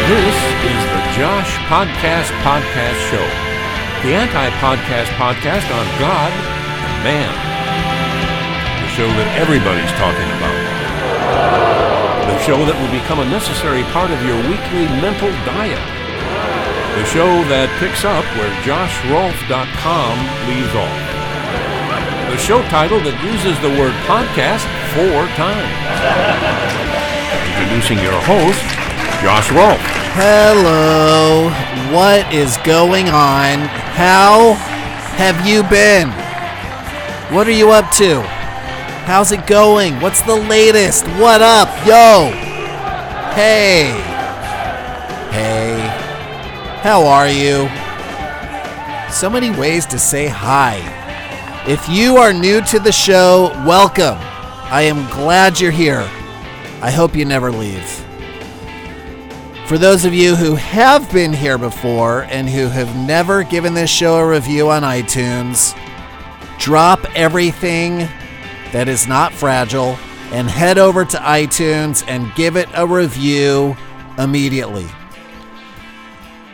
This is the Josh Podcast Show, the anti-podcast podcast on God and man. The show that everybody's talking about. The show that will become a necessary part of your weekly mental diet. The show that picks up where JoshRolfe.com leaves off. The show title that uses the word podcast 4 times. Introducing your host, Josh Rolfe. Hello, what is going on? How have you been? What are you up to? How's it going? What's the latest? What up? Yo! Hey! How are you? So many ways to say hi. If you are new to the show, welcome. I am glad you're here. I hope you never leave. For those of you who have been here before and who have never given this show a review on iTunes, drop everything that is not fragile and head over to iTunes and give it a review immediately.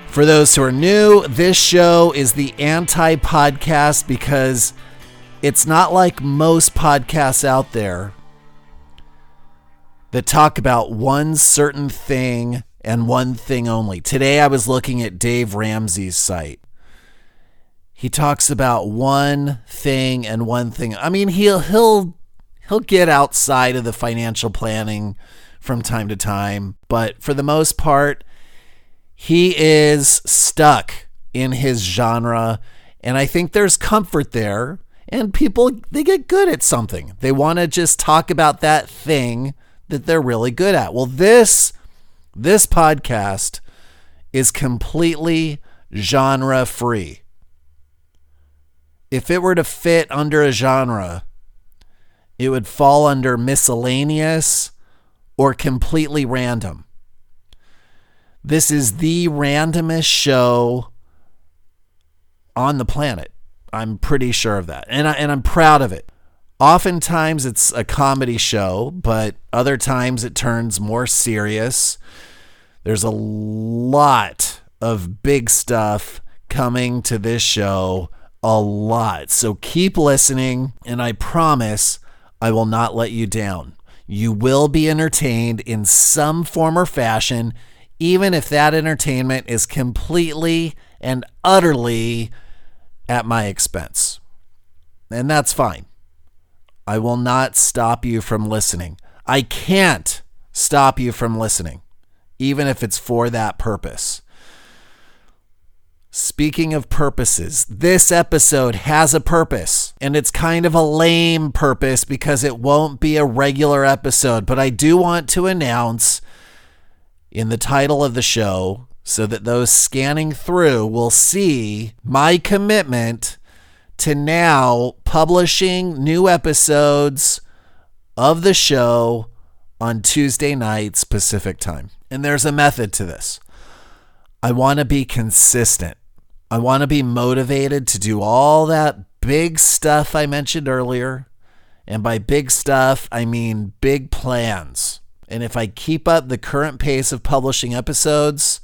For those who are new, this show is the anti-podcast because it's not like most podcasts out there that talk about one certain thing and one thing only. Today I was looking at Dave Ramsey's site. He talks about one thing and one thing. I mean, he'll get outside of the financial planning from time to time, but for the most part, he is stuck in his genre, and I think there's comfort there, and people, they get good at something. They want to just talk about that thing that they're really good at. Well, this podcast is completely genre free. If it were to fit under a genre, it would fall under miscellaneous or completely random. This is the randomest show on the planet. I'm pretty sure of that. And I'm proud of it. Oftentimes it's a comedy show, but other times it turns more serious. There's a lot of big stuff coming to this show, a lot. So keep listening, and I promise I will not let you down. You will be entertained in some form or fashion, even if that entertainment is completely and utterly at my expense. And that's fine. I will not stop you from listening. I can't stop you from listening, even if it's for that purpose. Speaking of purposes, this episode has a purpose, and it's kind of a lame purpose because it won't be a regular episode, but I do want to announce in the title of the show so that those scanning through will see my commitment to now publishing new episodes of the show on Tuesday nights Pacific time. And there's a method to this. I want to be consistent. I want to be motivated to do all that big stuff I mentioned earlier. And by big stuff, I mean big plans. And if I keep up the current pace of publishing episodes,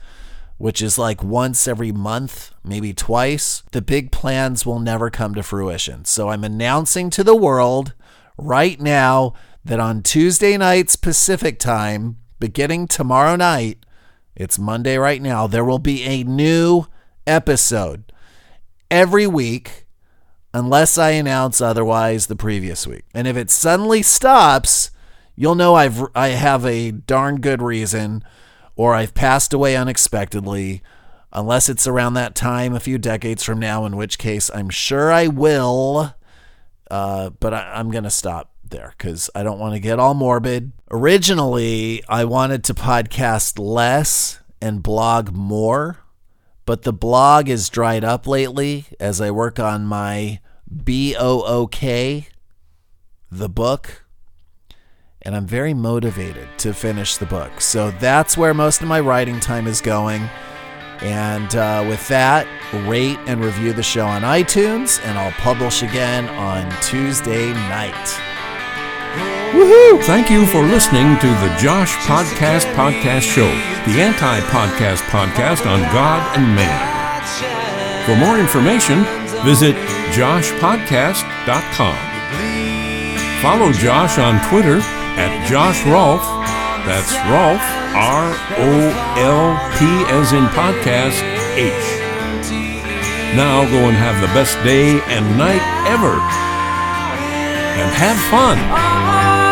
which is like once every month, maybe twice, the big plans will never come to fruition. So I'm announcing to the world right now that on Tuesday nights Pacific time, beginning tomorrow night, it's Monday right now, there will be a new episode every week unless I announce otherwise the previous week. And if it suddenly stops, you'll know I have a darn good reason, or I've passed away unexpectedly, unless it's around that time a few decades from now, in which case I'm sure I will, but I'm going to stop there because I don't want to get all morbid. Originally, I wanted to podcast less and blog more, but the blog is dried up lately as I work on my BOOK, the book, and I'm very motivated to finish the book. So that's where most of my writing time is going. And with that, rate and review the show on iTunes, and I'll publish again on Tuesday night. Woohoo! Thank you for listening to the Josh Podcast Show, the anti-podcast podcast on God and man. For more information, visit joshpodcast.com. Follow Josh on Twitter at Josh Rolfe. That's Rolfe, R-O-L-P as in podcast, H. Now go and have the best day and night ever. And have fun.